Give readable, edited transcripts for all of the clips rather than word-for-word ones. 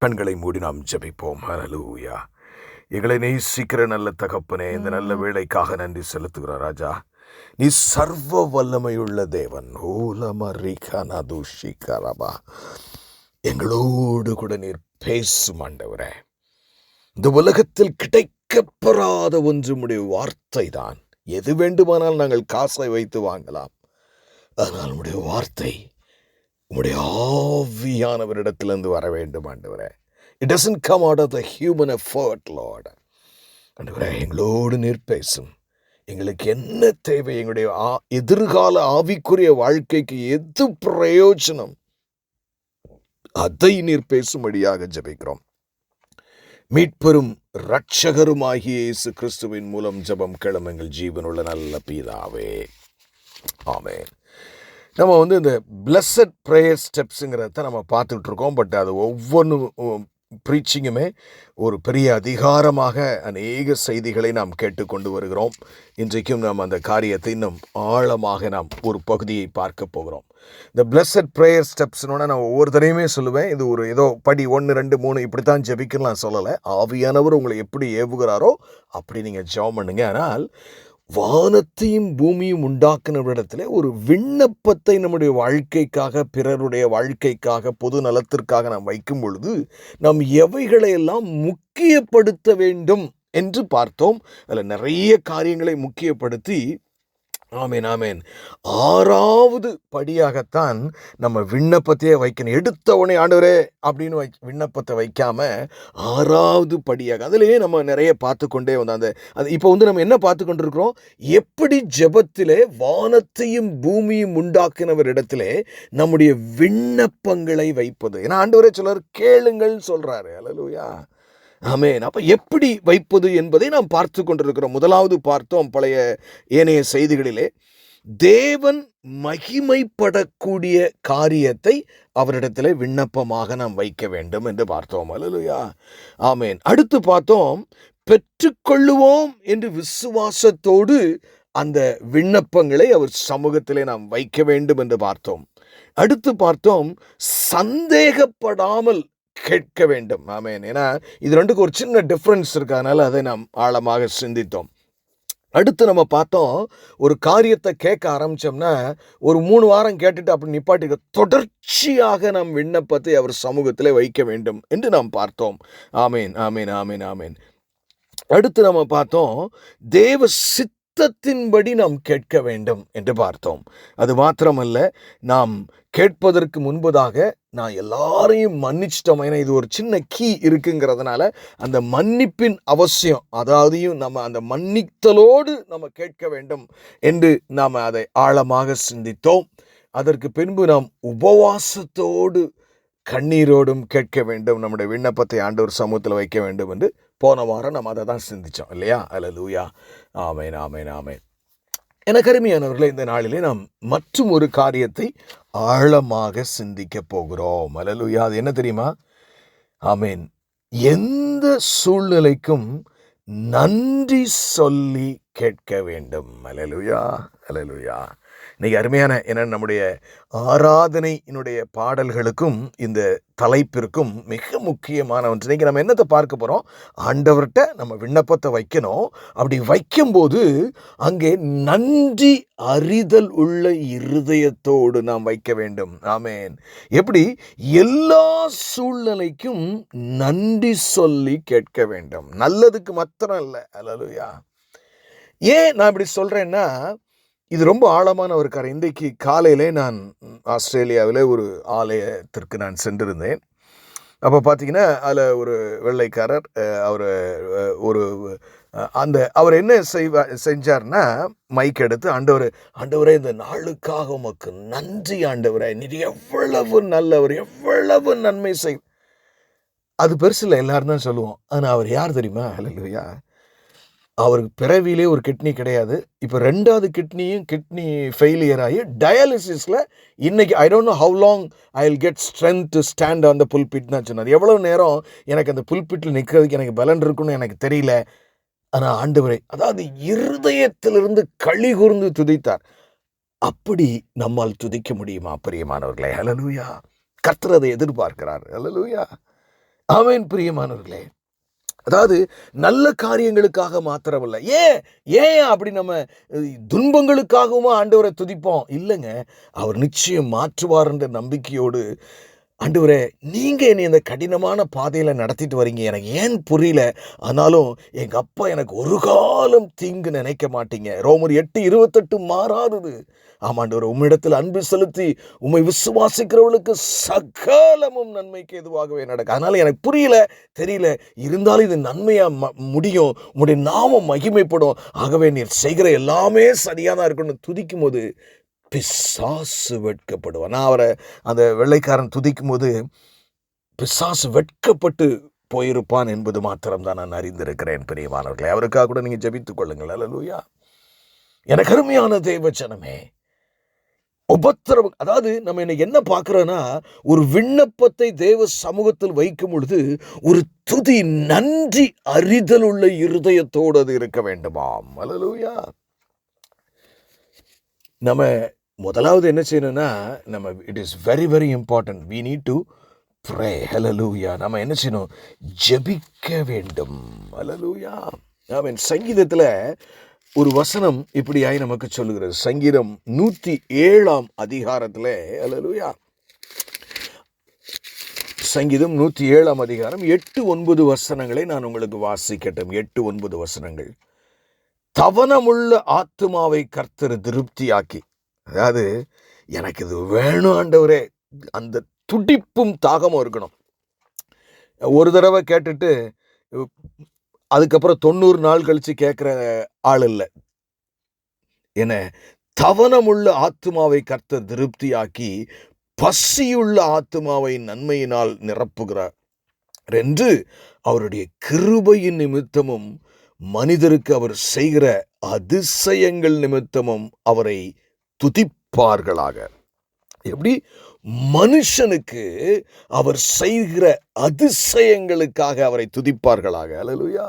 கண்களை மூடி நாம் ஜெபிப்போம். ஹல்லேலூயா. எங்களை நேசிக்கிற நல்ல தகப்பனே, இந்த நல்ல வேளைக்காக நன்றி செலுத்துகிறோம் ராஜா. நீ சர்வ வல்லமையுள்ள தேவன். ஓலமரிகனதுஷிகரபா. எங்களோடு கூட நீர் பேசும் ஆண்டவரே. இந்த உலகத்தில் கிடைக்கப்பெறாத ஒன்று உம்முடைய வார்த்தை தான். எது வேண்டுமானால் நாங்கள் காசை வைத்து வாங்கலாம். ஆனால் உம்முடைய வார்த்தை உம்முடைய ஆவியானவரிடத்திலிருந்து வர வேண்டும் ஆண்டவரே. It doesn't come out of the human effort, Lord. ஆண்டவரே, எங்களோடு நீர் பேசும். எங்களுக்கு என்ன தேவை, எங்களுடைய எதிர்கால ஆவிக்குரிய வாழ்க்கைக்கு எது பிரயோஜனம், அதை நீர் பேசும்படியாக ஜெபிக்கிறோம். மீட்பெரும் இரட்சகருமாகிய இயேசு கிறிஸ்துவின் மூலம் ஜெபம் கேளும் எங்கள் ஜீவனுள்ள நல்ல பிதாவே, ஆமென். நம்ம இந்த பிளஸட் ப்ரேயர் ஸ்டெப்ஸுங்கிறத நம்ம பார்த்துட்டு இருக்கோம். பட் அது ஒவ்வொன்று ப்ரீச்சிங்குமே ஒரு பெரிய அதிகாரமாக அநேக செய்திகளை நாம் கேட்டுக்கொண்டு வருகிறோம். இன்றைக்கும் நாம் அந்த காரியத்தை இன்னும் ஆழமாக நாம் ஒரு பகுதியை பார்க்க போகிறோம். இந்த பிளஸட் ப்ரேயர் ஸ்டெப்ஸ்னோட நான் ஒவ்வொரு தடையுமே சொல்லுவேன், இது ஒரு ஏதோ படி 1 2 3 இப்படித்தான் ஜெபிக்கலாம் சொல்லலை. ஆவியானவர் உங்களை எப்படி ஏவுகிறாரோ அப்படி நீங்கள் ஜெபம் பண்ணுங்க. ஆனால் வானத்தையும் பூமியும் உண்டாக்குனவரிடத்தில் ஒரு விண்ணப்பத்தை நம்முடைய வாழ்க்கைக்காக, பிறருடைய வாழ்க்கைக்காக, பொது நலத்திற்காக நாம் வைக்கும் பொழுது நாம் எவைகளையெல்லாம் முக்கியப்படுத்த வேண்டும் என்று பார்த்தோம். அதில் நிறைய காரியங்களை முக்கியப்படுத்தி, ஆமேன் ஆமேன், 6வது படியாகத்தான் நம்ம விண்ணப்பத்தையே வைக்கணும். எடுத்தவனே ஆண்டவரே அப்படின்னு விண்ணப்பத்தை வைக்காம 6வது படியாக அதிலேயே நம்ம நிறைய பார்த்து கொண்டே வந்தோம். அது இப்போ நம்ம என்ன பார்த்து கொண்டிருக்கிறோம், எப்படி ஜெபத்திலே வானத்தையும் பூமியும் உண்டாக்கினவர் இடத்திலே நம்முடைய விண்ணப்பங்களை வைப்பது. ஏன்னா ஆண்டவரே சிலர் கேளுங்கள் சொல்றாரு. அல்லேலூயா, ஆமென். அப்போ எப்படி வைப்பது என்பதை நாம் பார்த்து கொண்டிருக்கிறோம். முதலாவது பார்த்தோம் பழைய ஏனைய செய்திகளிலே, தேவன் மகிமைப்படக்கூடிய காரியத்தை அவரிடத்தில் விண்ணப்பமாக நாம் வைக்க வேண்டும் என்று பார்த்தோம். அல்லேலூயா, ஆமென். அடுத்து பார்த்தோம், பெற்றுக்கொள்ளுவோம் என்று விசுவாசத்தோடு அந்த விண்ணப்பங்களை அவர் சமூகத்திலே நாம் வைக்க வேண்டும் என்று பார்த்தோம். அடுத்து பார்த்தோம், சந்தேகப்படாமல் கேட்க வேண்டும். ஆமென். ஏன்னா இது ரெண்டுக்கு ஒரு சின்ன டிஃப்ரென்ஸ் இருக்கனால அதை நாம் ஆழமாக சிந்தித்தோம். அடுத்து நம்ம பார்த்தோம், ஒரு காரியத்தை கேட்க ஆரம்பித்தோம்னா ஒரு 3 வாரம் கேட்டுட்டு அப்படி நிப்பாட்டி தொடர்ச்சியாக நாம் விண்ணப்பத்தை அவர் சமூகத்தில் வைக்க வேண்டும் என்று நாம் பார்த்தோம். ஆமேன் ஆமேன் ஆமேன் ஆமேன். அடுத்து நம்ம பார்த்தோம், தேவ சித்தத்தின்படி நாம் கேட்க வேண்டும் என்று பார்த்தோம். அது மாத்திரமல்ல, நாம் கேட்பதற்கு முன்பதாக நான் எல்லாரையும் மன்னிச்சிட்டோம். ஏன்னா இது ஒரு சின்ன கீ இருக்குங்கிறதுனால அந்த மன்னிப்பின் அவசியம், அதாவதையும் நம்ம அந்த மன்னித்தலோடு நம்ம கேட்க வேண்டும் என்று நாம் அதை ஆழமாக சிந்தித்தோம். அதற்கு பின்பு நாம் உபவாசத்தோடு கண்ணீரோடும் கேட்க வேண்டும், நம்முடைய விண்ணப்பத்தை ஆண்டவர் சமூகத்தில் வைக்க வேண்டும் என்று போன வாரம் நம்ம அதை தான் சிந்தித்தோம் இல்லையா? அல்லேலூயா, ஆமென் ஆமென் ஆமென். எனக்கு அருமையானவர்களே, இந்த நாளிலே நாம் மற்றும் ஒரு காரியத்தை ஆழமாக சிந்திக்க போகிறோம். அல்லேலூயா, அது என்ன தெரியுமா? ஆமென். எந்த சூழ்நிலைக்கும் நன்றி சொல்லி கேட்க வேண்டும். அல்லேலூயா அல்லேலூயா. இன்னைக்கு அருமையான, ஏன்னா நம்முடைய ஆராதனையினுடைய பாடல்களுக்கும் இந்த தலைப்பிற்கும் மிக முக்கியமான ஒன்று. இன்னைக்கு நம்ம என்னத்தை பார்க்க போகிறோம், ஆண்டவர்கிட்ட நம்ம விண்ணப்பத்தை வைக்கணும். அப்படி வைக்கும்போது அங்கே நன்றி அறிதல் உள்ள இருதயத்தோடு நாம் வைக்க வேண்டும். ஆமென். எப்படி? எல்லா சூழ்நிலைக்கும் நன்றி சொல்லி கேட்க வேண்டும். நல்லதுக்கு மாத்திரம் இல்லை. அல்லேலூயா. ஏன் நான் இப்படி சொல்கிறேன்னா, இது ரொம்ப ஆழமான ஒரு காரியம். இன்றைக்கு காலையிலே நான் ஆஸ்திரேலியாவில் ஒரு ஆலயத்திற்கு நான் சென்றிருந்தேன். அப்போ பார்த்தீங்கன்னா அதில் ஒரு வெள்ளைக்காரர், அவர் அவர் என்ன செஞ்சார்னா, மைக் எடுத்து, ஆண்டவரே இந்த நாளுக்காக உமக்கு நன்றி ஆண்டவரே, நீர் எவ்வளவு நல்லவர், எவ்வளவு நன்மை செய். அது பெருசு இல்லை, எல்லாரும் தான் சொல்லுவோம். ஆனால் அவர் யார் தெரியுமா? அல்லேலூயா. அவருக்கு பிறவிலே ஒரு கிட்னி கிடையாது. இப்போ 2வது கிட்னி ஃபெயிலியர் ஆகி டயாலிசிஸில் இன்னைக்கு I don't know how long I will get strength to stand on the pulpit தான் சொன்னார். எவ்வளோ நேரம் எனக்கு அந்த புல்பிட்டில் நிற்கிறதுக்கு எனக்கு பலன் இருக்குன்னு எனக்கு தெரியல. ஆனால் ஆண்டவரை, அதாவது இருதயத்திலிருந்து களி கூர்ந்து துதித்தார். அப்படி நம்மால் துதிக்க முடியுமா பிரியமானவர்களே? அல்லேலூயா. கர்த்தர் அதை எதிர்பார்க்கிறார். அல்லேலூயா. ஆமென் பிரியமானவர்களே. அதாவது நல்ல காரியங்களுக்காக மாத்திரமல்ல. ஏன் ஏன் அப்படி நம்ம துன்பங்களுக்காகவும் ஆண்டவரை துதிப்போம்? இல்லைங்க, அவர் நிச்சயம் மாற்றுவார் என்ற நம்பிக்கையோடு, ஆண்டவரே நீங்க என்னை இந்த கடினமான பாதையில நடத்திட்டு வரீங்க, எனக்கு ஏன் புரியல, ஆனாலும் எங்க அப்பா எனக்கு ஒரு காலம் தீங்கு நினைக்க மாட்டீங்க. ரோமர் 8:28 மாறாதது. ஆமாண்டவர், உம்மிடத்தில் அன்பு செலுத்தி உம்மை விசுவாசிக்கிறவர்களுக்கு சகலமும் நன்மைக்கு எதுவாகவே நடக்கும். அதனால எனக்கு புரியல, தெரியல, இருந்தாலும் இது நன்மையா முடியும், உம்முடைய நாமம் மகிமைப்படும், ஆகவே நீர் செய்கிற எல்லாமே சரியாதான் இருக்குன்னு துதிக்கும் போது பிசாசு வெட்கப்படுவான். நான் அவரை அந்த வெள்ளைக்காரன் துதிக்கும் போது பிசாசு வெட்கப்பட்டு போயிருப்பான் என்பது மாத்திரம்தான் நான் அறிந்திருக்கிறேன் பிரியமானவர்களே. அவருக்காக கூட நீங்க ஜெபித்துக் கொள்ளுங்கள். அல்லேலூயா. எனக்கு அருமையான தேவ ஜனமே, உபத்திரவம், அதாவது நம்ம இன்னைக்கு என்ன பார்க்கிறோம்னா, ஒரு விண்ணப்பத்தை தேவ சமூகத்தில் வைக்கும் பொழுது ஒரு துதி, நன்றி அறிதல் உள்ள இருதயத்தோடு அது இருக்க வேண்டுமாம். அல்லேலூயா. நம்ம முதலாவது என்ன செய்யணும்னா, நம்ம it is very very important, we need to pray. ஹல்லேலூயா. நம்ம என்ன செய்யணும்? ஜெபிக்க வேண்டும். ஹல்லேலூயா. ஆமென். சங்கீதத்தில் ஒரு வசனம் இப்படியாய் நமக்கு சொல்லுகிறது. சங்கீதம் 107 அதிகாரத்தில், ஹல்லேலூயா, சங்கீதம் 107 அதிகாரம் 8-9 வசனங்களை நான் உங்களுக்கு வாசிக்கட்டும். 8-9 வசனங்கள். தவனமுள்ள ஆத்துமாவை கர்த்தர் திருப்தியாக்கி, அதாவது எனக்கு இது வேணும் ஆண்டவரே, அந்த துடிப்பும் தாகமும் இருக்கணும். ஒரு தடவை கேட்டுட்டு அதுக்கப்புறம் 90 நாள் கழிச்சு கேட்கிற ஆள் இல்லை. என்ன, தவனமுள்ள ஆத்துமாவை கர்த்தர் திருப்தியாக்கி பசியுள்ள ஆத்துமாவை நன்மையினால் நிரப்புகிறார் என்று அவருடைய கிருபையின் நிமித்தமும் மனிதருக்கு அவர் செய்கிற அதிசயங்கள் நிமித்தமும் அவரை துதிப்பார்களாக. எப்படி? மனுஷனுக்கு அவர் செய்கிற அதிசயங்களுக்காக அவரை துதிப்பார்களாக. அல்லேலூயா.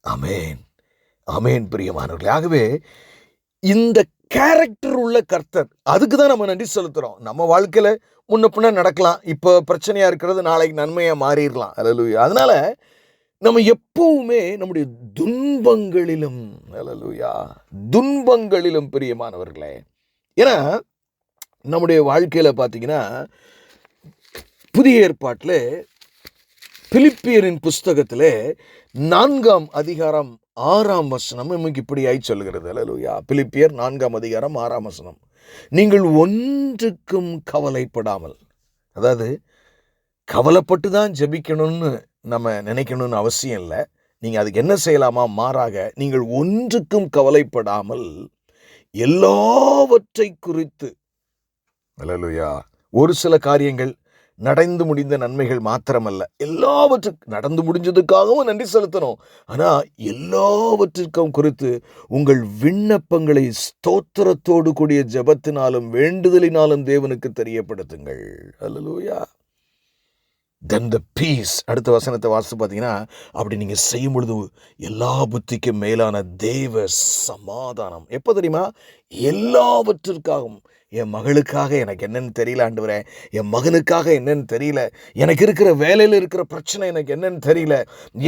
ஆமென், ஆமென் பிரியமானவர்களே. ஆகவே இந்த கேரக்டர் உள்ள கர்த்தர், அதுக்கு தான் நம்ம நன்றி செலுத்துறோம். நம்ம வாழ்க்கையில முன்ன பின்ன நடக்கலாம், இப்போ பிரச்சனையா இருக்கிறது நாளைக்கு நன்மையா மாறிடலாம். அல்லேலூயா. அதனால நம்ம எப்பவுமே நம்முடைய துன்பங்களிலும், அல்லேலூயா, துன்பங்களிலும் பிரியமானவர்களே, ஏன்னா நம்முடைய வாழ்க்கையில பார்த்தீங்கன்னா, புதிய ஏற்பாட்டில் பிலிப்பியரின் புஸ்தகத்தில் 4 அதிகாரம் 6 வசனம் நமக்கு இப்படியாய் சொல்லுகிறது. அல்லேலூயா. பிலிப்பியர் 4 அதிகாரம் 6 வசனம். நீங்கள் ஒன்றுக்கும் கவலைப்படாமல், அதாவது கவலைப்பட்டு தான் ஜெபிக்கணும்னு நம்ம நினைக்கணும்னு அவசியம் இல்லை. நீங்கள் அதுக்கு என்ன செய்யலாமா? மாறாக நீங்கள் ஒன்றுக்கும் கவலைப்படாமல் எல்லாவற்றை குறித்து, அல்லேலூயா, ஒரு சில காரியங்கள் நடந்து முடிந்த நன்மைகள் மாத்திரமல்ல, எல்லாவற்றுக்கும் நடந்து முடிஞ்சதுக்காகவும் நன்றி செலுத்தணும். ஆனால் எல்லாவற்றிற்கும் குறித்து உங்கள் விண்ணப்பங்களை ஸ்தோத்திரத்தோடு கூடிய ஜெபத்தினாலும் வேண்டுதலினாலும் தேவனுக்கு தெரியப்படுத்துங்கள். அல்லேலூயா. Then the peace, அடுத்த வசனத்தை வாசித்து பார்த்தீங்கன்னா, அப்படி நீங்கள் செய்யும் பொழுது எல்லா புத்திக்கும் மேலான தேவ சமாதானம். எப்போ தெரியுமா? எல்லாவற்றிற்காகவும், என் மகளுக்காக எனக்கு என்னன்னு தெரியல ஆண்டவரே, என் மகனுக்காக என்னன்னு தெரியல, எனக்கு இருக்கிற வேலையில் இருக்கிற பிரச்சனை எனக்கு என்னன்னு தெரியல,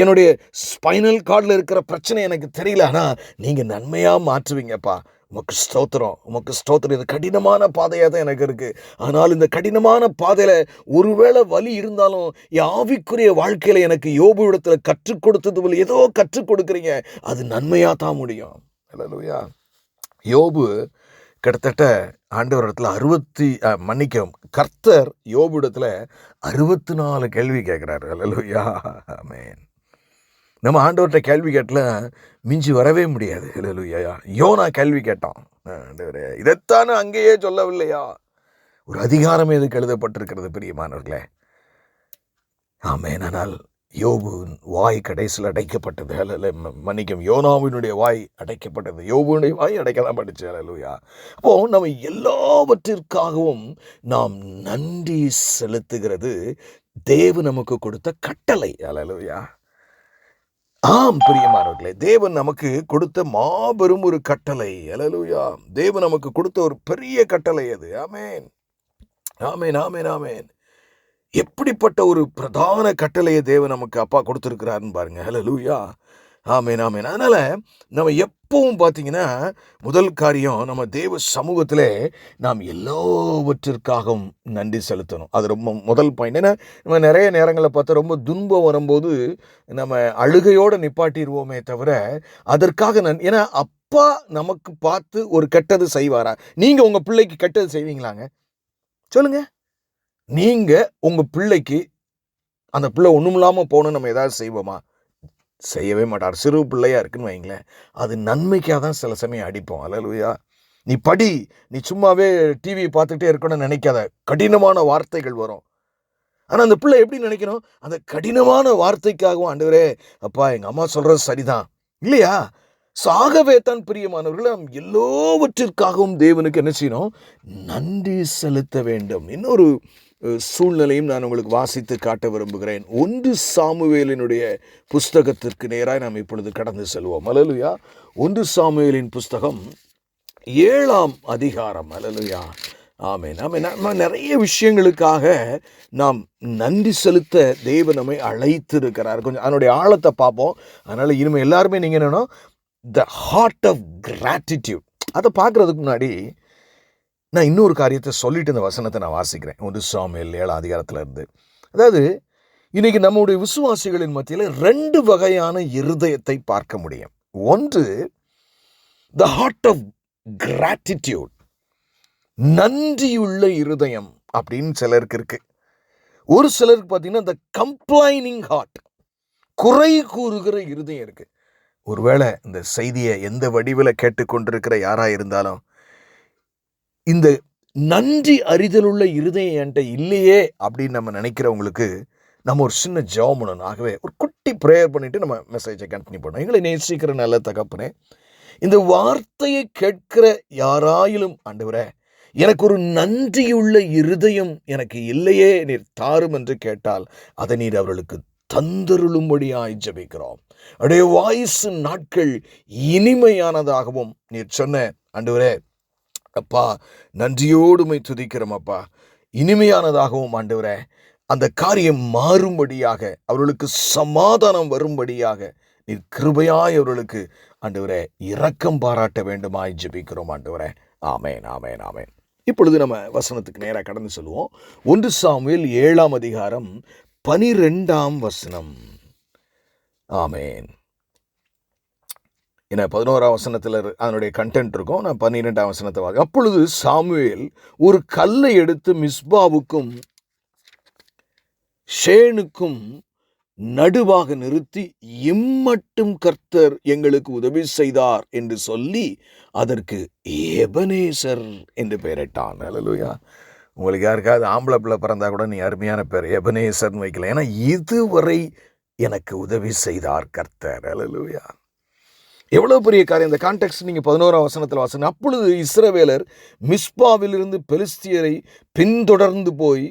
என்னுடைய ஸ்பைனல் கார்டில் இருக்கிற பிரச்சனை எனக்கு தெரியல, ஆனால் நீங்கள் நன்மையாக மாற்றுவீங்கப்பா. உமக்கு ஸ்தோத்திரம், உமக்கு ஸ்தோத்திரம். இது கடினமான பாதையாக தான் எனக்கு இருக்குது, ஆனால் இந்த கடினமான பாதையில் ஒருவேளை வலி இருந்தாலும் என் ஆவிக்குரிய வாழ்க்கையில் எனக்கு யோபு இடத்துல கற்றுக் கொடுத்தது போல ஏதோ கற்றுக் கொடுக்குறீங்க, அது நன்மையாக தான் முடியும். அல்லேலூயா. யோபு கிட்டத்தட்ட ஆண்டவர் இடத்துல கர்த்தர் யோபு இடத்துல 64 கேள்வி கேட்குறாரு. அல்லேலூயா. ஆமென். நம்ம ஆண்டவர்கிட்ட கேள்வி கேட்டல மிஞ்சி வரவே முடியாது. அல்லேலூயா. யோனா கேள்வி கேட்டான், ஆண்டவரே இதைத்தானே அங்கேயே சொல்லவில்லையா? ஒரு அதிகாரம் எதுக்கு எழுதப்பட்டிருக்கிறது பிரியமானவர்களே? ஆமென். ஆனால் யோபுவின் வாய் கடைசியில் அடைக்கப்பட்டது. மன்னிக்கும், யோனாவினுடைய வாய் அடைக்கப்பட்டது, யோபுனுடைய வாய் அடைக்கலாம் பட்டுச்சு. அல்லேலூயா. அப்போ நம்ம எல்லாவற்றிற்காகவும் நாம் நன்றி செலுத்துகிறது தேவன் நமக்கு கொடுத்த கட்டளை. அல்லேலூயா. ஆம் பிரியமானவர்களே, தேவன் நமக்கு கொடுத்த மாபெரும் ஒரு கட்டளை. அல்லேலூயா. தேவன் நமக்கு கொடுத்த ஒரு பெரிய கட்டளை அது. ஆமென், ஆமென், ஆமென், ஆமென். எப்படிப்பட்ட ஒரு பிரதான கட்டளையை தேவன் நமக்கு அப்பா கொடுத்துருக்கிறாருன்னு பாருங்க. ஹல்லேலூயா. ஆமென், ஆமென். அதனால நம்ம எப்பவும் பார்த்தீங்கன்னா, முதல் காரியம் நம்ம தேவ சமூகத்திலே நாம் எல்லாவற்றிற்காகவும் நன்றி செலுத்தணும். அது ரொம்ப முதல் பாயிண்ட். ஏன்னா நம்ம நிறைய நேரங்களில் பார்த்தா ரொம்ப துன்பம் வரும்போது நம்ம அழுகையோடு நிப்பாட்டிடுவோமே தவிர அதற்காக ஏன்னா அப்பா நமக்கு பார்த்து ஒரு கெட்டது செய்வாரா? நீங்கள் உங்கள் பிள்ளைக்கு கெட்டது செய்வீங்களாங்க? சொல்லுங்க. நீங்கள் உங்கள் பிள்ளைக்கு அந்த பிள்ளை ஒன்றும் இல்லாமல் போகணும்னு நம்ம ஏதாவது செய்வோமா? செய்யவே மாட்டார். சிறு பிள்ளையா இருக்குன்னு வைங்களேன், அது நன்மைக்காக தான் சில சமயம் அடிப்போம். அல்லேலூயா. நீ படி, நீ சும்மாவே டிவி பார்த்துட்டே இருக்கணும்னு நினைக்காத, கடினமான வார்த்தைகள் வரும். ஆனால் அந்த பிள்ளை எப்படி நினைக்கணும்? அந்த கடினமான வார்த்தைக்காகவும் ஆண்டவரே அப்பா எங்கள் அம்மா சொல்கிறது சரிதான் இல்லையா? ஆகவே தான் பிரியமானவர்கள், நாம் எல்லாவற்றிற்காகவும் தேவனுக்கு என்ன செய்யணும்? நன்றி செலுத்த வேண்டும். இன்னொரு சூழ்நிலையும் நான் உங்களுக்கு வாசித்து காட்ட விரும்புகிறேன். 1 சாமுவேலினுடைய புஸ்தகத்திற்கு நேராக நாம் இப்பொழுது கடந்து செல்வோம். அல்லேலூயா. 1 சாமுவேலின் புஸ்தகம் 7ஆம் அதிகாரம். அல்லேலூயா. ஆமென், ஆமென். நம்ம நிறைய விஷயங்களுக்காக நாம் நன்றி செலுத்த தேவன் நம்மை அழைத்திருக்கிறார். கொஞ்சம் அதனுடைய ஆழத்தை பார்ப்போம். அதனால் இனிமேல் எல்லாருமே நீங்கள் என்னன்னா த ஹார்ட் ஆஃப் கிராட்டிடியூட் அதை பார்க்குறதுக்கு முன்னாடி நான் இன்னொரு காரியத்தை சொல்லிட்டு இந்த வசனத்தை நான் வாசிக்கிறேன். 1 சாமுவேல் 7ஆம் அதிகாரத்தில் இருந்து. அதாவது இன்னைக்கு நம்முடைய விசுவாசிகளின் மத்தியில் 2 வகையான இருதயத்தை பார்க்க முடியும். ஒன்று த ஹார்ட் ஆஃப் கிராட்டிடியூட், நன்றியுள்ள இருதயம் அப்படின்னு சிலருக்கு இருக்கு. ஒரு சிலருக்கு பார்த்தீங்கன்னா த கம்ப்ளைனிங் ஹார்ட், குறை கூறுகிற இருதயம் இருக்கு. ஒருவேளை இந்த செய்தியை எந்த வடிவில் கேட்டுக்கொண்டிருக்கிற யாராக இருந்தாலும் இந்த நன்றி அறிதலுள்ள இருதயம் என்கிட்ட இல்லையே அப்படின்னு நம்ம நினைக்கிறவங்களுக்கு நம்ம ஒரு சின்ன ஜெபம் பண்ணணும். ஆகவே ஒரு குட்டி ப்ரேயர் பண்ணிட்டு நம்ம மெசேஜை கண்டினியூ பண்ணோம். எங்களை நேசிக்கிற நல்ல தகப்பனே, இந்த வார்த்தையை கேட்கிற யாராயிலும் ஆண்டவரே எனக்கு ஒரு நன்றியுள்ள இருதயம் எனக்கு இல்லையே நீர் தாரும் என்று கேட்டால் அதை நீர் அவர்களுக்கு தந்தருளும்படியாய் ஜெபிக்கிறோம். அவருடைய வாய்ஸ் நாட்கள் இனிமையானதாகவும் நீர் சொன்ன ஆண்டவரே அப்பா நன்றியோடுமை துதிக்கிறோம் அப்பா, இனிமையானதாகவும் ஆண்டவரே அந்த காரியம் மாறும்படியாக அவர்களுக்கு சமாதானம் வரும்படியாக நீர் கிருபையாய் அவர்களுக்கு ஆண்டவரே இரக்கம் பாராட்ட வேண்டுமாய் ஜெபிக்கிறோம் ஆண்டவரே. ஆமேன், ஆமேன், ஆமேன். இப்பொழுது நம்ம வசனத்துக்கு நேராக கடந்து சொல்லுவோம். 1 சாமுவேல் 7ஆம் அதிகாரம் 12ஆம் வசனம். ஆமேன். ஏன்னா 11ஆம் வசனத்தில் அதனுடைய கண்டென்ட் இருக்கும். நான் 12ஆம் வசனத்தை வாங்க. அப்பொழுது சாமுவேல் ஒரு கல்லை எடுத்து மிஸ்பாவுக்கும் ஷேனுக்கும் நடுவாக நிறுத்தி இம்மட்டும் கர்த்தர் எங்களுக்கு உதவி செய்தார் என்று சொல்லி அதற்கு எபனேசர் என்று பெயரிட்டான். அல்லேலூயா. உங்களுக்கு யாருக்காவது ஆம்பளை பிள்ளை பிறந்தா கூட நீ அருமையான பேர் எபனேசர்னு வைக்கலாம். ஏன்னா இதுவரை எனக்கு உதவி செய்தார் கர்த்தர். அல்லேலூயா. எவ்வளோ பெரிய காரியம். இந்த கான்டெக்ஸ்ட் நீங்கள் 11ஆம் வசனத்தில் வாசனை. அப்பொழுது இஸ்ரவேலர் மிஸ்பாவிலிருந்து பெலிஸ்தியரை பின்தொடர்ந்து போய்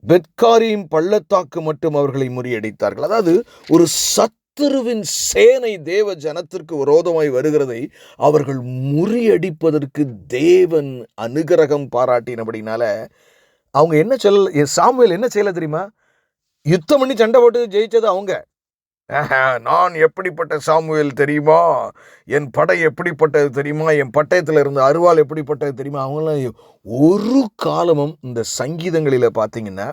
பெத்காரியின் பள்ளத்தாக்கு மட்டும் அவர்களை முறியடித்தார்கள். அதாவது ஒரு சத்துருவின் சேனை தேவ ஜனத்திற்கு விரோதமாய் வருகிறதை அவர்கள் முறியடிப்பதற்கு தேவன் அனுகிரகம் பாராட்டினபடினால அவங்க என்ன சொல்ல, சாமுவேல் என்ன செய்யல தெரியுமா? யுத்தம் பண்ணி சண்டை போட்டு ஜெயிச்சது அவங்க. நான் எப்படிப்பட்ட சாமுவேல் தெரியுமா, என் படை எப்படிப்பட்டது தெரியுமா, என் பட்டயத்தில் இருந்த அருவாள் எப்படிப்பட்டது தெரியுமா. அவங்களாம் ஒரு காலமும் இந்த சங்கீதங்களில் பார்த்தீங்கன்னா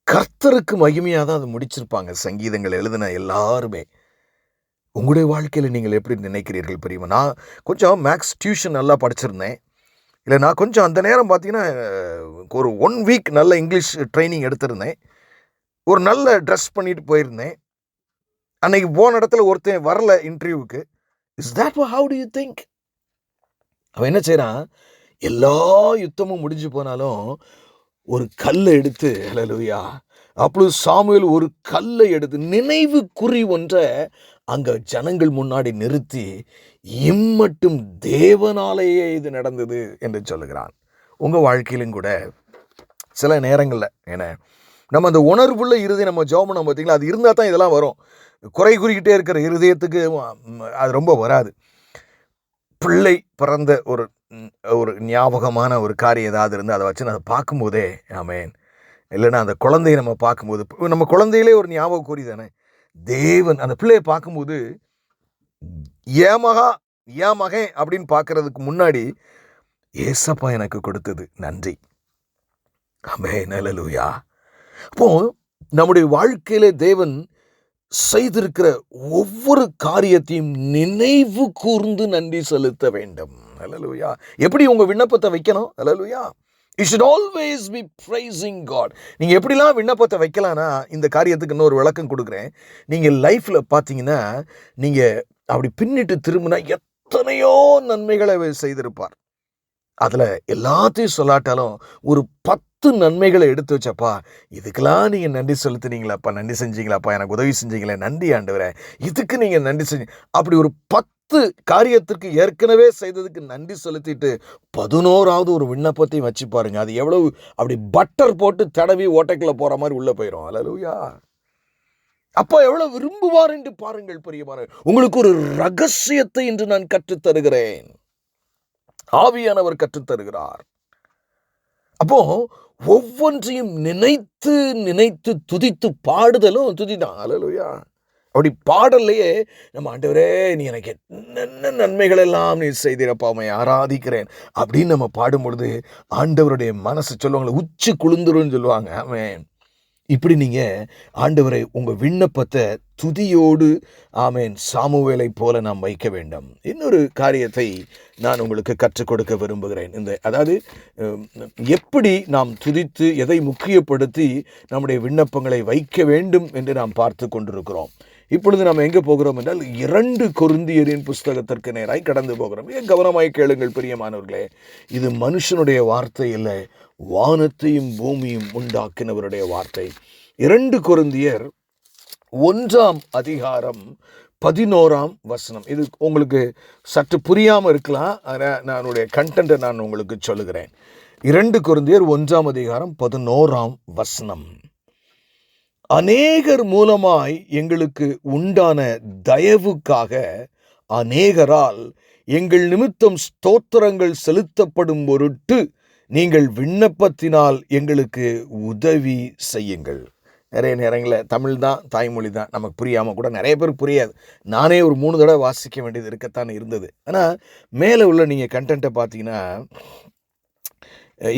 கர்த்தருக்கு மகிமையாக தான் அதை முடிச்சிருப்பாங்க. சங்கீதங்கள் எழுதின எல்லாருமே. உங்களுடைய வாழ்க்கையில் நீங்கள் எப்படி நினைக்கிறீர்கள் தெரியுமா? நான் கொஞ்சம் மேக்ஸ் டியூஷன் நல்லா படிச்சிருந்தேன். இல்லை நான் கொஞ்சம் அந்த நேரம் பார்த்தீங்கன்னா ஒரு 1 வீக் நல்ல இங்கிலீஷ் ட்ரைனிங் எடுத்திருந்தேன். ஒரு நல்ல ட்ரெஸ் பண்ணிட்டு போயிருந்தேன். அன்னைக்கு போன இடத்துல ஒருத்தன் வரல இன்டர்வியூவுக்கு. Is that how do you think? அவன் என்ன செய்கிறான்? எல்லா யுத்தமும் முடிஞ்சு போனாலும் ஒரு கல்லை எடுத்து, ஹல்லேலூயா, அப்பொழுது சாமுவேல் ஒரு கல்லை எடுத்து நினைவு குறி ஒன்றை அங்கே ஜனங்கள் முன்னாடி நிறுத்தி இம்மட்டும் தேவனாலேயே இது நடந்தது என்று சொல்லுகிறான். உங்கள் வாழ்க்கையிலும் கூட சில நேரங்களில் ஏன்னா நம்ம அந்த உணர்வுள்ள இருதயம் நம்ம ஜெபம் பண்ணோம் பார்த்தீங்களா, அது இருந்தால் தான் இதெல்லாம் வரும். குறை கூறிக்கிட்டே இருக்கிற இருதயத்துக்கு அது ரொம்ப வராது. பிள்ளை பிறந்த ஒரு ஞாபகமான ஒரு காரியம் ஏதாவது இருந்து அதை வச்சு நான் பார்க்கும்போதே ஆமேன் இல்லைன்னா அந்த குழந்தையை நம்ம பார்க்கும்போது, நம்ம குழந்தையிலே ஒரு ஞாபகம் கூறி தானே தேவன் அந்த பிள்ளையை பார்க்கும்போது ஏமகா ஏன் மகன் அப்படின்னு பார்க்கறதுக்கு முன்னாடி ஏசப்பா எனக்கு கொடுத்தது நன்றி. ஆமென், அல்லேலூயா. அப்போ நம்முடைய வாழ்க்கையிலே தேவன் செய்திருக்கிற ஒவ்வொரு காரியத்தையும் நினைவு கூர்ந்து நன்றி செலுத்த வேண்டும். அல்லேலூயா. எப்படி உங்க விண்ணப்பத்தை வைக்கணும்? அல்லேலூயா. You should always be praising God. நீங்க எப்படிலாம் விண்ணப்பத்தை வைக்கலாம்னா, இந்த காரியத்துக்கு இன்னொரு விளக்கம் கொடுக்குறேன். நீங்க லைஃப்ல பார்த்தீங்கன்னா, நீங்க அப்படி பின்னிட்டு திரும்பினா எத்தனையோ நன்மைகளை அவர் செய்திருப்பார். அதுல எல்லாத்தையும் சொல்லாட்டாலும் ஒரு 10 நன்மைகளை எடுத்து வச்சப்பா, இதுக்கெல்லாம் நீங்க நன்றி செலுத்துனீங்களாப்பா, நன்றி செஞ்சீங்களாப்பா, எனக்கு உதவி செஞ்சீங்களே, நன்றி ஆண்டவரே, இதுக்கு நீங்க நன்றி செஞ்சு, அப்படி ஒரு 10 காரியத்திற்கு ஏற்கனவே செய்ததுக்கு நன்றி செலுத்திட்டு 11வது ஒரு விண்ணப்பத்தையும் வச்சு பாருங்க. அது எவ்வளவு அப்படி பட்டர் போட்டு தடவி ஓட்டைக்குள்ள போற மாதிரி உள்ள போயிடும். அல்லேலூயா. அப்பா எவ்வளவு விரும்புவார் என்று பாருங்கள் பிரியமானவர்களே. உங்களுக்கு ஒரு ரகசியத்தை இன்று நான் கற்றுத் தருகிறேன். ஆவியானவர் கற்றுத் தருகிறார். அப்போ ஒவ்வொன்றையும் நினைத்து நினைத்து துதித்து பாடுதலும் துதிதான். அல்லேலூயா. அப்படி பாடலையே நம்ம ஆண்டவரே நீ எனக்கு என்னென்ன நன்மைகள் எல்லாம் நீ செய்திருப்பா, உம்மை ஆராதிக்கிறேன் அப்படின்னு நம்ம பாடும்பொழுது ஆண்டவருடைய மனசு சொல்லுவாங்களே, உச்சி குளிந்துருன்னு சொல்லுவாங்க. ஆமென். இப்படி நீங்க ஆண்டவரை உங்க விண்ணப்பத்தை துதியோடு ஆமென் சாமுவேலை போல நாம் வைக்க வேண்டும். இன்னொரு காரியத்தை நான் உங்களுக்கு கற்றுக் கொடுக்க விரும்புகிறேன். அதாவது எப்படி நாம் துதித்து எதை முக்கியப்படுத்தி நம்முடைய விண்ணப்பங்களை வைக்க வேண்டும் என்று நாம் பார்த்து கொண்டிருக்கிறோம். இப்பொழுது நாம் எங்கே போகிறோம் என்றால் 2 கொரிந்தியரின் புஸ்தகத்திற்கு நேராய் கடந்து போகிறோம். ஏன் கவனமாய் கேளுங்கள் பிரியமானவர்களே, இது மனுஷனுடைய வார்த்தை இல்லை, வானத்தையும் பூமியும் உண்டாக்கினவருடைய வார்த்தை. 2 கொரிந்தியர் 1ஆம் அதிகாரம் 11ஆம் வசனம். இது உங்களுக்கு சற்று புரியாமல் இருக்கலாம். அதனுடைய கண்டென்ட்டை நான் உங்களுக்கு சொல்லுகிறேன். 2 கொரிந்தியர் 1ஆம் அதிகாரம் 11ஆம் வசனம். அநேகர் மூலமாய் எங்களுக்கு உண்டான தயவுக்காக அநேகரால் எங்கள் நிமித்தம் ஸ்தோத்திரங்கள் செலுத்தப்படும் பொருட்டு நீங்கள் விண்ணப்பத்தினால் எங்களுக்கு உதவி செய்யுங்கள். நிறைய நேரங்களில் தமிழ் தான் தாய்மொழி தான், நமக்கு புரியாமல் கூட நிறைய பேருக்கு புரியாது. நானே ஒரு 3 தடவை வாசிக்க வேண்டியது இருக்கத்தான் இருந்தது. ஆனால் மேலே உள்ள நீங்கள் கண்டென்ட்டை பார்த்தீங்கன்னா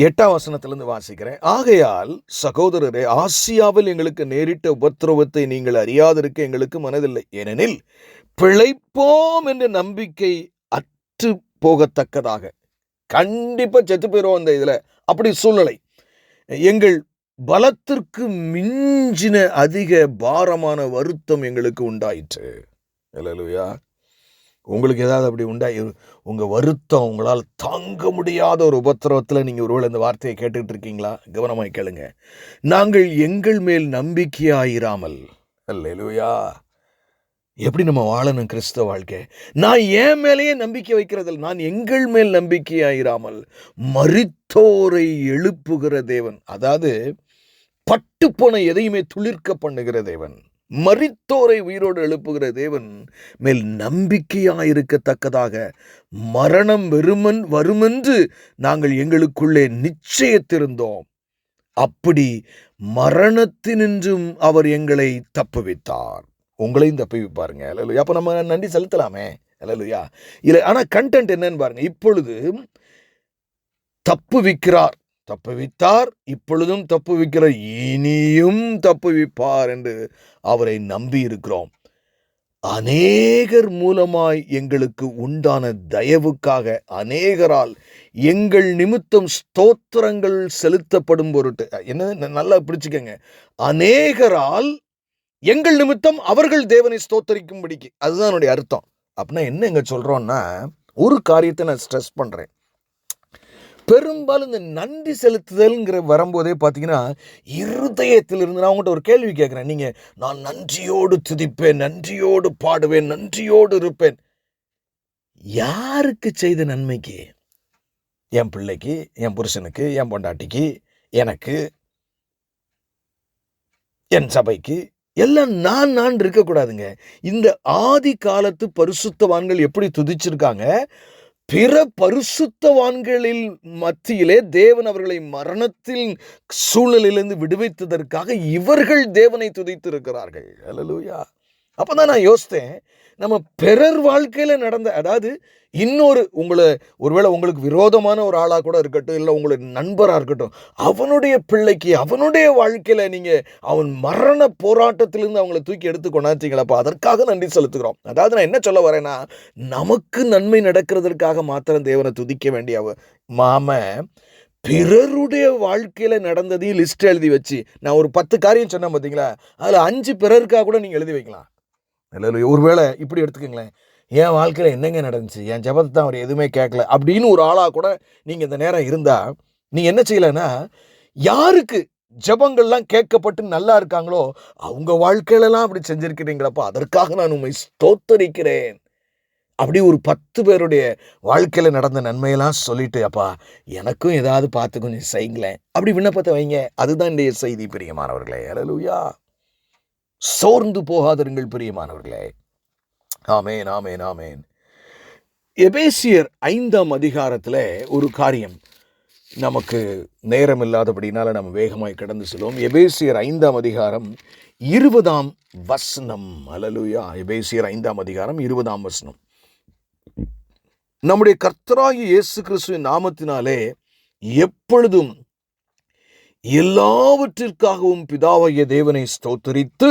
8ஆம் வசனத்திலிருந்து வாசிக்கிறேன். ஆகையால் சகோதரரே, ஆசியாவில் எங்களுக்கு நேரிட்ட உபத்திரவத்தை நீங்கள் அறியாதிருக்க எங்களுக்கு மனதில்லை. ஏனெனில் பிழைப்போம் என்ற நம்பிக்கை அற்று போகத்தக்கதாக, கண்டிப்பா செத்து போயிடுவோம் இந்த இதுல, அப்படி சூழ்நிலை, எங்கள் பலத்திற்கு மிஞ்சின அதிக பாரமான வருத்தம் எங்களுக்கு உண்டாயிற்று. அல்லேலூயா. உங்களுக்கு ஏதாவது அப்படி உண்டாயி உங்கள் வருத்தம் உங்களால் தாங்க முடியாத ஒரு உபத்திரவத்தில் நீங்கள் ஒருவேளை இந்த வார்த்தையை கேட்டுக்கிட்டு இருக்கீங்களா? கவனமாய் கேளுங்க. நாங்கள் எங்கள் மேல் நம்பிக்கையாயிராமல், அல்லேலூயா, எப்படி நம்ம வாழணும் கிறிஸ்தவ வாழ்க்கை? நான் என் மேலேயே நம்பிக்கை வைக்கிறதில்லை, நான் எங்கள் மேல் நம்பிக்கையாயிராமல் மரித்தோரை எழுப்புகிற தேவன், அதாவது பட்டு போன எதையுமே துளிர்க்க பண்ணுகிற தேவன், மரித்தோரை உயிரோடு எழுப்புகிற தேவன் மேல் நம்பிக்கையாயிருக்கத்தக்கதாக மரணம் வருமென்று நாங்கள் எங்களுக்குள்ளே நிச்சயத்திருந்தோம். அப்படி மரணத்தினின்றும் அவர் எங்களை தப்புவித்தார். உங்களையும் தப்புவிப்பாருங்க. அல்லேலூயா. அப்போ நம்ம நன்றி செலுத்தலாமே. அல்லேலூயா. இல்லை, ஆனால் கண்டென்ட் என்னன்னு பாருங்க. இப்பொழுது தப்புவித்தார், இப்பொழுதும் தப்புவிக்கிறார், இனியும் தப்புவிப்பார் என்று அவரை நம்பி இருக்கிறோம். அநேகர் மூலமாய் எங்களுக்கு உண்டான தயவுக்காக அநேகரால் எங்கள் நிமித்தம் ஸ்தோத்திரங்கள் செலுத்தப்படும் பொருட்டு. என்ன நல்லா பிடிச்சுக்கங்க. அநேகரால் எங்கள் நிமித்தம் அவர்கள் தேவனை ஸ்தோத்தரிக்கும்படிக்கு, அதுதான் என்னுடைய அர்த்தம். அப்படின்னா என்ன எங்க சொல்றோம்னா, ஒரு காரியத்தை நான் ஸ்ட்ரெஸ் பண்றேன். பெரும்பாலும் இந்த நன்றி செலுத்துதல்ங்கிற வரும்போதே பார்த்தீங்கன்னா இருதயத்திலிருந்து, நான் உங்கள்கிட்ட ஒரு கேள்வி கேட்குறேன். நீங்கள் நான் நன்றியோடு துதிப்பேன், நன்றியோடு பாடுவேன், நன்றியோடு இருப்பேன், யாருக்கு செய்த நன்மைக்கு? என் பிள்ளைக்கு, என் புருஷனுக்கு, என் பொண்டாட்டிக்கு, எனக்கு, என் சபைக்கு, எல்லாம் நான் இருக்கக்கூடாதுங்க. இந்த ஆதி காலத்து பரிசுத்தவான்கள் எப்படி துதிச்சிருக்காங்க, பிற பரிசுத்தவான்களில் மத்தியிலே தேவன் அவர்களை மரணத்தின் சூழ்நிலையிலிருந்து விடுவித்ததற்காக இவர்கள் தேவனை துதித்திருக்கிறார்கள். அல்லேலூயா. அப்பதான் நான் யோசித்தேன், நம்ம பிறர் வாழ்க்கையில நடந்த, அதாவது இன்னொரு ஒருவேளை உங்களுக்கு விரோதமான ஒரு ஆளா கூட இருக்கட்டும், இல்லை உங்களுக்கு நண்பரா இருக்கட்டும், அவனுடைய பிள்ளைக்கு அவனுடைய வாழ்க்கையில நீங்க அவன் மரண போராட்டத்திலிருந்து அவங்களை தூக்கி எடுத்து கொண்டாச்சிங்களப்பா, அதற்காக நன்றி செலுத்துகிறோம். அதாவது நான் என்ன சொல்ல வரேன்னா, நமக்கு நன்மை நடக்கிறதற்காக மாத்திரம் தேவனை துதிக்க வேண்டிய மாம பிறருடைய வாழ்க்கையில நடந்ததையும் லிஸ்ட் எழுதி வச்சு, நான் ஒரு 10 காரியம் சொன்னேன் பார்த்தீங்களா, அதுல 5 பிறருக்காக கூட நீங்க எழுதி வைக்கலாம். ஒருவேளை இப்படி எடுத்துக்கங்களேன், என் வாழ்க்கையில் என்னங்க நடந்துச்சு, என் ஜெபத்தை தான் அவர் எதுவுமே கேட்கல அப்படின்னு ஒரு ஆளாக கூட நீங்கள் இந்த நேரம் இருந்தால், நீங்கள் என்ன செய்யலைன்னா, யாருக்கு ஜெபங்கள்லாம் கேட்கப்பட்டு நல்லா இருக்காங்களோ அவங்க வாழ்க்கையிலலாம் அப்படி செஞ்சிருக்கிறீங்களப்பா, அதற்காக நான் உண்மை ஸ்தோத்தரிக்கிறேன். அப்படி ஒரு 10 பேருடைய வாழ்க்கையில் நடந்த நன்மையெல்லாம் சொல்லிட்டு, அப்பா எனக்கும் ஏதாவது பார்த்து கொஞ்சம் செய்யுங்களேன் அப்படி விண்ணப்பத்தை வைங்க. அதுதான் இன்றைய செய்தி பிரியமானவர்களே. அல்லேலூயா. சோர்ந்து போகாதிருங்கள் பிரியமானவர்களே. ஆமேன், ஆமேன், ஆமேன். எபேசியர் 5ஆம் அதிகாரத்தில் ஒரு காரியம், நமக்கு நேரம் இல்லாதபடினால நம்ம வேகமாய் கடந்து செல்வோம். எபேசியர் 5ஆம் அதிகாரம் 20ஆம் வசனம். அல்லேலூயா. எபேசியர் 5ஆம் அதிகாரம் 20ஆம் வசனம். நம்முடைய கர்த்தராகிய இயேசு கிறிஸ்துவின் நாமத்தினாலே எப்பொழுதும் எல்லாவற்றிற்காகவும் பிதாவாகிய தேவனை ஸ்தோத்திரித்து,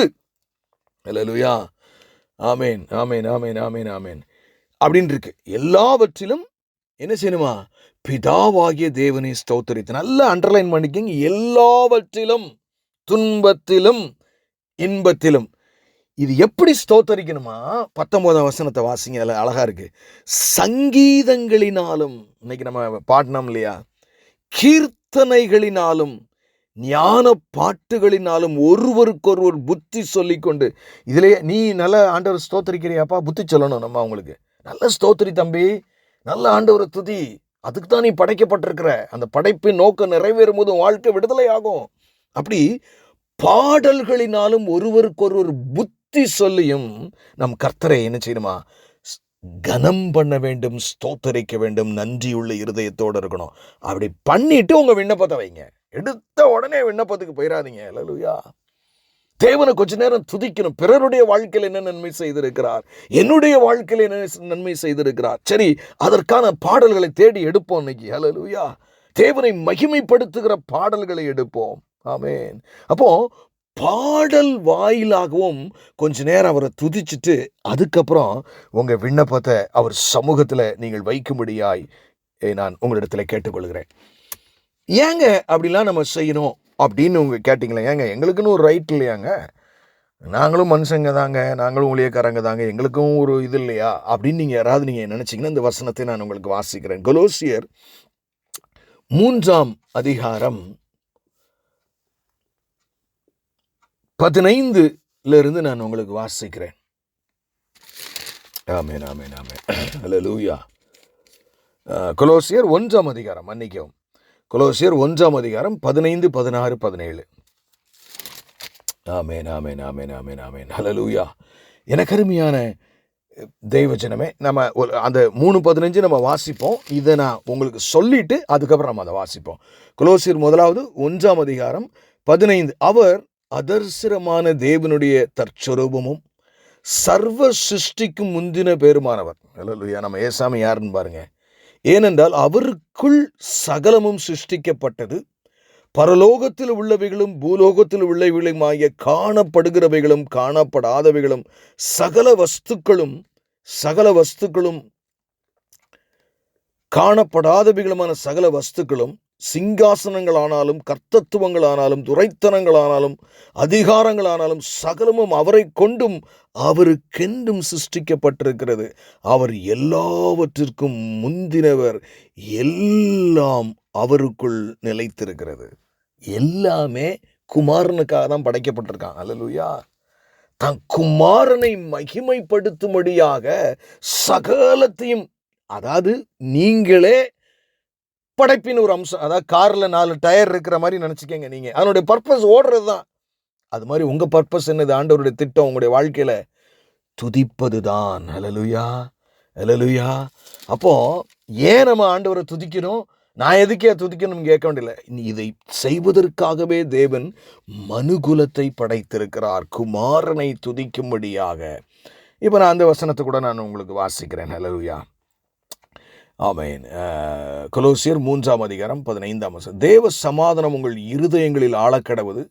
அல்லேலூயா, ஆமேன், ஆமேன், ஆமேன், ஆமேன், ஆமேன் அப்படின்னு இருக்கு. எல்லாவற்றிலும் என்ன செய்யணுமா? பிதாவாகிய தேவனை ஸ்தோத்திரித்து. நல்லா அண்டர்லைன் பண்ணிக்கங்க. எல்லாவற்றிலும், துன்பத்திலும் இன்பத்திலும். இது எப்படி ஸ்தோத்தரிக்கணுமா? 19ஆம் வசனத்தை வாசிங்க, அதில் அழகா இருக்கு. சங்கீதங்களினாலும், இன்னைக்கு நம்ம பாடினோம் இல்லையா, கீர்த்தனைகளினாலும் ஞான பாட்டுகளினாலும் ஒருவருக்கொருவர் புத்தி சொல்லிக்கொண்டு. இதுலேயே நீ நல்ல ஆண்டவர் ஸ்தோத்தரிக்கிறியாப்பா, புத்தி சொல்லணும் நம்ம அவங்களுக்கு. நல்ல ஸ்தோத்திரி தம்பி, நல்ல ஆண்டவரை துதி, அதுக்கு தான் நீ படைக்கப்பட்டிருக்கிற. அந்த படைப்பின் நோக்கம் நிறைவேறும் போது வாழ்க்கை விடுதலை ஆகும். அப்படி பாடல்களினாலும் ஒருவருக்கொருவர் புத்தி சொல்லியும் நம் கர்த்தரை என்ன செய்யணுமா? கனம் பண்ண வேண்டும், ஸ்தோத்தரிக்க வேண்டும், நன்றியுள்ள இருதயத்தோடு இருக்கணும். அப்படி பண்ணிட்டு உங்க விண்ணப்பத்தை வைங்க. எடுத்த உடனே விண்ணப்பத்துக்கு போயிடாதீங்க. அல்லேலூயா. தேவனை கொஞ்ச நேரம் துதிக்கணும். பிறருடைய வாழ்க்கையில் என்ன நன்மை செய்திருக்கிறார், என்னுடைய வாழ்க்கையில் என்ன நன்மை செய்திருக்கிறார், சரி அதற்கான பாடல்களை தேடி எடுப்போம் இன்னைக்கு. அல்லேலூயா. தேவனை மகிமைப்படுத்துகிற பாடல்களை எடுப்போம். ஆமேன். அப்போ பாடல் வாயிலாகவும் கொஞ்ச நேரம் அவரை துதிச்சுட்டு அதுக்கப்புறம் உங்க விண்ணப்பத்தை அவர் சமூகத்தில் நீங்கள் வைக்கும்படியாய் நான் உங்களிடத்தில் கேட்டுக்கொள்கிறேன். ஏங்க அப்படிலாம் நம்ம செய்யணும் அப்படின்னு உங்க கேட்டிங்களே, ஏங்க எங்களுக்குன்னு ஒரு ரைட் இல்லையாங்க, நாங்களும் மனுஷங்க தாங்க, நாங்களும் ஊழியக்காரங்க தாங்க, எங்களுக்கும் ஒரு இது இல்லையா அப்படின்னு நீங்கள் யாராவது நீங்கள் நினச்சிங்கன்னா இந்த வசனத்தை நான் உங்களுக்கு வாசிக்கிறேன். கொலோசியர் 3ஆம் அதிகாரம் 15 நான் உங்களுக்கு வாசிக்கிறேன். ஆமேன், ஆமேன், ஆமேன். அல்லேலூயா. கொலோசியர் 1ஆம் அதிகாரம், மன்னிக்கவும், கொலோசியர் 1ஆம் அதிகாரம் 15, 16, 17. ஆமேன், ஆமேன், ஆமேன், ஆமேன், ஆமேன். அல்லேலூயா. எனக்கு அருமையான தெய்வஜனமே, நம்ம அந்த 3:15 நம்ம வாசிப்போம். இதை நான் உங்களுக்கு சொல்லிட்டு அதுக்கப்புறம் நம்ம அதை வாசிப்போம். கொலோசியர் 1ஆம் அதிகாரம் 15. அவர் அதர்சரமான தேவனுடைய தற்சொரூபமும் சர்வ சிருஷ்டிக்கும் முந்தின பேருமானவர். அல்லேலூயா. நம்ம ஏசாமி யாருன்னு பாருங்க. ஏனென்றால் அவருக்குள் சகலமும் சிருஷ்டிக்கப்பட்டது, பரலோகத்தில் உள்ளவைகளும் பூலோகத்தில் உள்ளவைகளுமாகிய காணப்படுகிறவைகளும் காணப்படாதவைகளும் சகல வஸ்துக்களும் காணப்படாதவைகளுமான சகல வஸ்துக்களும், சிங்காசனங்களானாலும் கர்த்தத்துவங்களானாலும் துரைத்தனங்களானாலும் அதிகாரங்களானாலும் சகலமும் அவரை கொண்டும் அவருக்கென்றும் சிருஷ்டிக்கப்பட்டிருக்கிறது. அவர் எல்லாவற்றிற்கும் முந்தினவர், எல்லாம் அவருக்குள் நிலைத்திருக்கிறது. எல்லாமே குமாரனுக்காக தான் படைக்கப்பட்டிருக்கான். அல்லேலூயா. தன் குமாரனை மகிமைப்படுத்தும்படியாக சகலத்தையும், அதாவது நீங்களே படைப்பின் ஒரு அம்சம். அதாவது காரில் 4 டயர் இருக்கிற மாதிரி நினச்சிக்கங்க. நீங்கள் அதனுடைய பர்பஸ் ஓடுறது தான். அது மாதிரி உங்கள் பர்பஸ் என்னது? ஆண்டவருடைய திட்டம் உங்களுடைய வாழ்க்கையில் துதிப்பது தான். அல்லேலூயா, அல்லேலூயா. அப்போ ஏன் நம்ம ஆண்டவரை துதிக்கணும்? நான் எதுக்கே துதிக்கணும்னு கேட்க வேண்டியதில்லை. இதை செய்வதற்காகவே தேவன் மனுகுலத்தை படைத்திருக்கிறார், குமாரனை துதிக்கும்படியாக. இப்போ நான் அந்த வசனத்தை கூட நான் உங்களுக்கு வாசிக்கிறேன். ஹல்லேலூயா, ஆமென். கொலோசியர் 3:15. தேவ சமாதானம் உங்கள் இருதயங்களில் ஆழக்கடவது,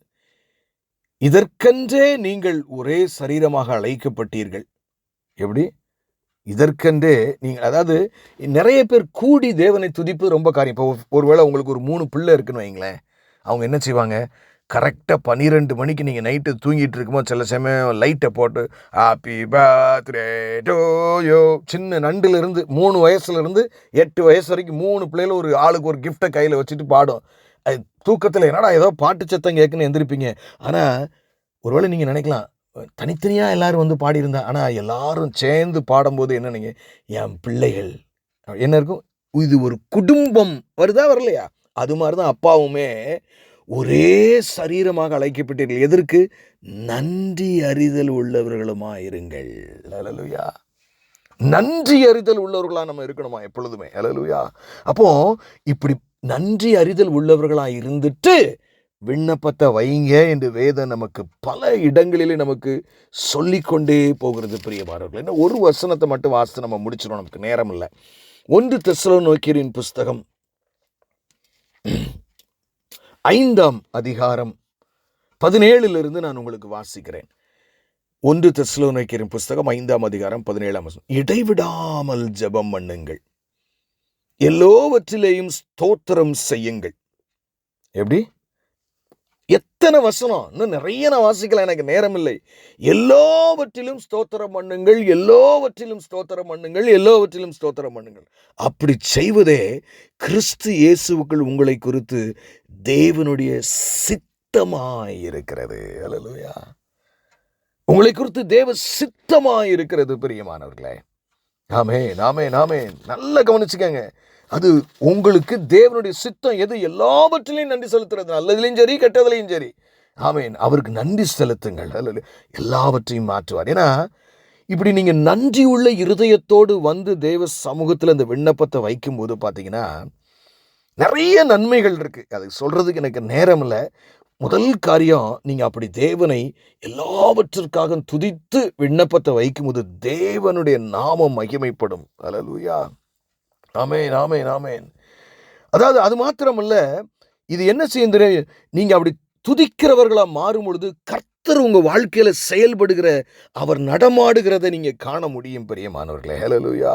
இதற்கென்றே நீங்கள் ஒரே சரீரமாக அழைக்கப்பட்டீர்கள். எப்படி? இதற்கென்றே நீங்கள், அதாவது நிறைய பேர் கூடி தேவனை துதிப்பு ரொம்ப காரியம். இப்போ ஒருவேளை உங்களுக்கு ஒரு 3 பிள்ளை இருக்குன்னு வைங்களேன், அவங்க என்ன செய்வாங்க, கரெக்டாக 12 மணிக்கு நீங்கள் நைட்டு தூங்கிட்டு இருக்கும்போது சில சமயம் லைட்டை போட்டு ஹாப்பி பர்த்டே டு யூ, சின்ன நண்டுலேருந்து 3 வயசுலேருந்து 8 வயசு வரைக்கும் 3 பிள்ளைகள் ஒரு ஆளுக்கு ஒரு கிஃப்டை கையில் வச்சுட்டு பாடும். அது தூக்கத்தில் என்னடா ஏதோ பாட்டு சத்தம் கேட்குன்னு எந்திரிப்பீங்க. ஆனால் ஒருவேளை நீங்கள் நினைக்கலாம், தனித்தனியாக எல்லாரும் வந்து பாடியிருந்தா, ஆனால் எல்லாரும் சேர்ந்து பாடும்போது என்ன, நீங்கள் என் பிள்ளைகள் என்ன இருக்கும், இது ஒரு குடும்பம் வருதா வரலையா? அது மாதிரி தான் அப்பாவுமே ஒரே சரீரமாக அழைக்கப்பட்டீர்கள். எதற்கு? நன்றி அறிதல் உள்ளவர்களுமா இருங்கள். ஹல்லேலூயா, நன்றி அறிதல் உள்ளவர்களா நம்ம இருக்கணுமா எப்பொழுதுமே. ஹல்லேலூயா. அப்போ இப்படி நன்றி அறிதல் உள்ளவர்களா இருந்துட்டு விண்ணப்பத்தை வைங்க என்று வேதம் நமக்கு பல இடங்களிலே நமக்கு சொல்லிக்கொண்டே போகிறது. பிரியமானவர்களே, இன்னும் ஒரு வசனத்தை மட்டும் வாசித்து நம்ம முடிச்சிடும், நமக்கு நேரம் இல்லை. 1 தெசலோனிக்கேயரின் புஸ்தகம் 5 17 நான் உங்களுக்கு வாசிக்கிறேன். 1 தெசலோனிக்கேயரின் புஸ்தகம் 5 இடைவிடாமல் ஜெபம் பண்ணுங்கள், எல்லோவற்றிலேயும் ஸ்தோத்திரம் செய்யுங்கள். எப்படி? எத்தனை வசனம், இன்னும் நிறைய நான் வாசிக்கலாம், எனக்கு நேரம் இல்லை. எல்லாவற்றிலும் ஸ்தோத்திரம் பண்ணுங்கள், எல்லாவற்றிலும் ஸ்தோத்திரம் பண்ணுங்கள், எல்லாவற்றிலும் ஸ்தோத்திரம் பண்ணுங்கள். அப்படி செய்வதே கிறிஸ்து இயேசுவுக்குள் உங்களை குறித்து தேவனுடைய சித்தமாய் இருக்கிறது. ஹல்லேலூயா, உங்களை குறித்து தேவ சித்தமாய் இருக்கிறது. பிரியமானவர்களே, ஆமென், ஆமென், ஆமென். நல்லா கவனிச்சுக்கங்க. அது உங்களுக்கு தேவனுடைய சித்தம் எது? எல்லாவற்றிலையும் நன்றி செலுத்துறது, நல்லதுலையும் சரி கெட்டதுலையும் சரி. ஆமென், அவருக்கு நன்றி செலுத்துங்கள். எல்லாவற்றையும் மாற்றுவார். ஏன்னா இப்படி நீங்கள் நன்றி உள்ள இருதயத்தோடு வந்து தேவ சமூகத்தில் இந்த விண்ணப்பத்தை வைக்கும்போது பார்த்தீங்கன்னா நிறைய நன்மைகள் இருக்குது. அது சொல்கிறதுக்கு எனக்கு நேரம் இல்லை. முதல் காரியம், நீங்கள் அப்படி தேவனை எல்லாவற்றிற்காக துதித்து விண்ணப்பத்தை வைக்கும்போது தேவனுடைய நாமம் மகிமைப்படும். ஹல்லேலூயா, ஆமென், ஆமென், ஆமென். அதாவது அது மாத்திரமல்ல, இது என்ன செய்யுது, நீங்கள் அப்படி துதிக்கிறவர்களாக மாறும் பொழுது கர்த்தர் உங்கள் வாழ்க்கையில் செயல்படுகிற, அவர் நடமாடுகிறதை நீங்கள் காண முடியும். பிரியமானவர்களே, ஹல்லேலூயா,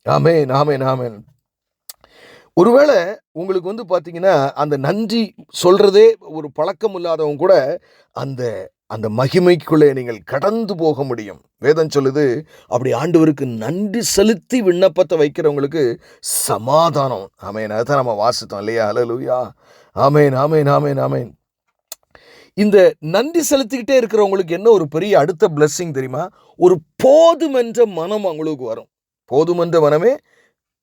ஆமென், ஆமென், ஆமென். ஒருவேளை உங்களுக்கு வந்து பார்த்தீங்கன்னா அந்த நன்றி சொல்கிறதே ஒரு பழக்கம் இல்லாதவங்க கூட அந்த அந்த மகிமைக்குள்ளே நீங்கள் கடந்து போக முடியும். வேதம் சொல்லுது, அப்படி ஆண்டவருக்கு நன்றி செலுத்தி விண்ணப்பத்தை வைக்கிறவங்களுக்கு சமாதானம். ஆமென், அதான் நம்ம வாசித்தோம் இல்லையா? ஹல்லேலூயா, ஆமென், ஆமென், ஆமென், ஆமென். இந்த நன்றி செலுத்திக்கிட்டே இருக்கிறவங்களுக்கு என்ன ஒரு பெரிய அடுத்த பிளெஸ்ஸிங் தெரியுமா? ஒரு போதுமென்ற மனம் அவங்களுக்கு வரும். போதுமென்ற மனமே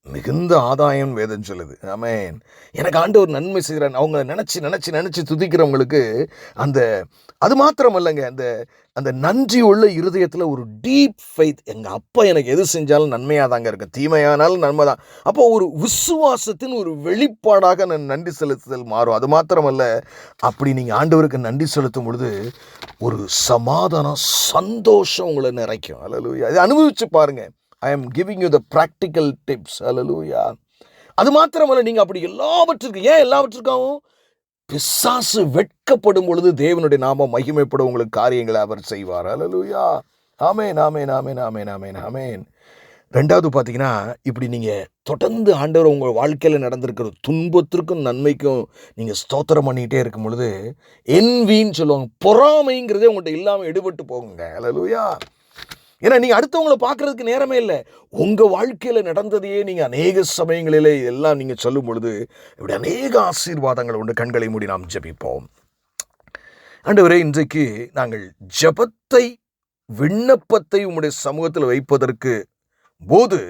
மிகுந்த ஆதாயம் வேதம் சொல்லுது. ஆமென். எனக்கு ஆண்டவர் நன்மை செய்கிறான், அவங்க நினச்சி நினச்சி நினச்சி துதிக்கிறவங்களுக்கு அந்த அது மாத்திரமல்லங்க, அந்த அந்த நன்றி உள்ள இருதயத்தில் ஒரு டீப் ஃபெய்த். எங்கள் அப்பா எனக்கு எது செஞ்சாலும் நன்மையாக தாங்க இருக்கும், தீமையானாலும் நன்மை தான். அப்போ ஒரு விசுவாசத்தின் ஒரு வெளிப்பாடாக நான் நன்றி செலுத்துதல் மாறும். அது மாத்திரமல்ல, அப்படி நீங்கள் ஆண்டவருக்கு நன்றி செலுத்தும் பொழுது ஒரு சமாதானம், சந்தோஷம் உங்களை நிறைக்கும். ஹல்லேலூயா, இதை அனுபவிச்சு பாருங்க. I am giving you the practical tips. Hallelujah. அது மாத்திரமல்ல, நீங்கள் அப்படி எல்லாவற்றிற்கும், ஏன் எல்லாவற்றிற்காகவும் பிசாசு வெட்கப்படும் பொழுது தேவனுடைய நாமம் மகிமைப்படும் உங்களுக்கு காரியங்களை அவர் செய்வார். ஹல்லேலூயா, ஆமென், ஆமென், ஆமென், ஆமென், ஆமென், ஆமென். ரெண்டாவது பார்த்தீங்கன்னா, இப்படி நீங்கள் தொடர்ந்து ஆண்டவர் உங்கள் வாழ்க்கையில் நடந்திருக்கிற துன்பத்திற்கும் நன்மைக்கும் நீங்கள் ஸ்தோத்திரம் பண்ணிகிட்டே இருக்கும் பொழுது என்வின்னு சொல்லுவாங்க, பொறாமைங்கிறதே உங்கள்கிட்ட இல்லாமல் எடுபட்டு போகுங்க. ஹல்லேலூயா. ஏன்னா நீங்கள் அடுத்தவங்களை பார்க்குறதுக்கு நேரமே இல்லை. உங்கள் வாழ்க்கையில் நடந்ததையே நீங்கள் அநேக சமயங்களிலே எல்லாம் நீங்கள் சொல்லும் பொழுது இப்படி அநேக ஆசீர்வாதங்கள் உண்டு. கண்களை மூடி நாம் ஜெபிப்போம். ஆண்டவரே, இன்றைக்கு நாங்கள் ஜெபத்தை, விண்ணப்பத்தை உம்முடைய சமூகத்தில் வைப்பதற்கு போது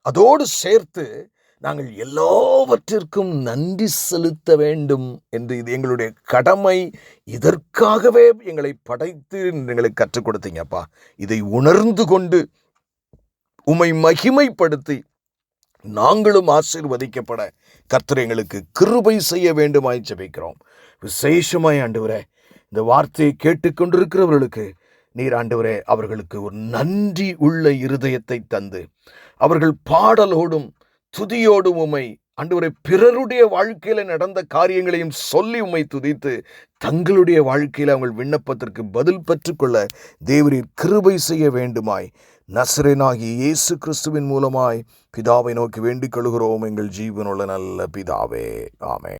அதோடு சேர்த்து நாங்கள் எல்லாவற்றிற்கும் நன்றி செலுத்த வேண்டும் என்று, இது எங்களுடைய கடமை, இதற்காகவே எங்களை படைத்து எங்களுக்கு கற்றுக் கொடுத்தீங்கப்பா. இதை உணர்ந்து கொண்டு உம்மை மகிமைப்படுத்தி நாங்களும் ஆசீர்வதிக்கப்பட கர்த்தர் எங்களுக்கு கிருபை செய்ய வேண்டுமாய் ஜெபிக்கிறோம். விசேஷமாய் ஆண்டவரே, இந்த வார்த்தையை கேட்டுக்கொண்டிருக்கிறவர்களுக்கு நீர் ஆண்டவரே அவர்களுக்கு ஒரு நன்றி உள்ள இருதயத்தை தந்து, அவர்கள் பாடலோடும் துதியோடும் உம்மை ஆண்டவரே பிறருடைய வாழ்க்கையில நடந்த காரியங்களையும் சொல்லி உம்மை துதித்து, தங்களுடைய வாழ்க்கையில அவங்கள் விண்ணப்பத்திற்கு பதில் பெற்றுக்கொள்ள தேவரீர் கிருபை செய்ய வேண்டுமாய் நசரேனாகிய இயேசு கிறிஸ்துவின் மூலமாய் பிதாவை நோக்கி வேண்டிக் கொள்கிறோம், எங்கள் ஜீவனுள்ள நல்ல பிதாவே. ஆமென்.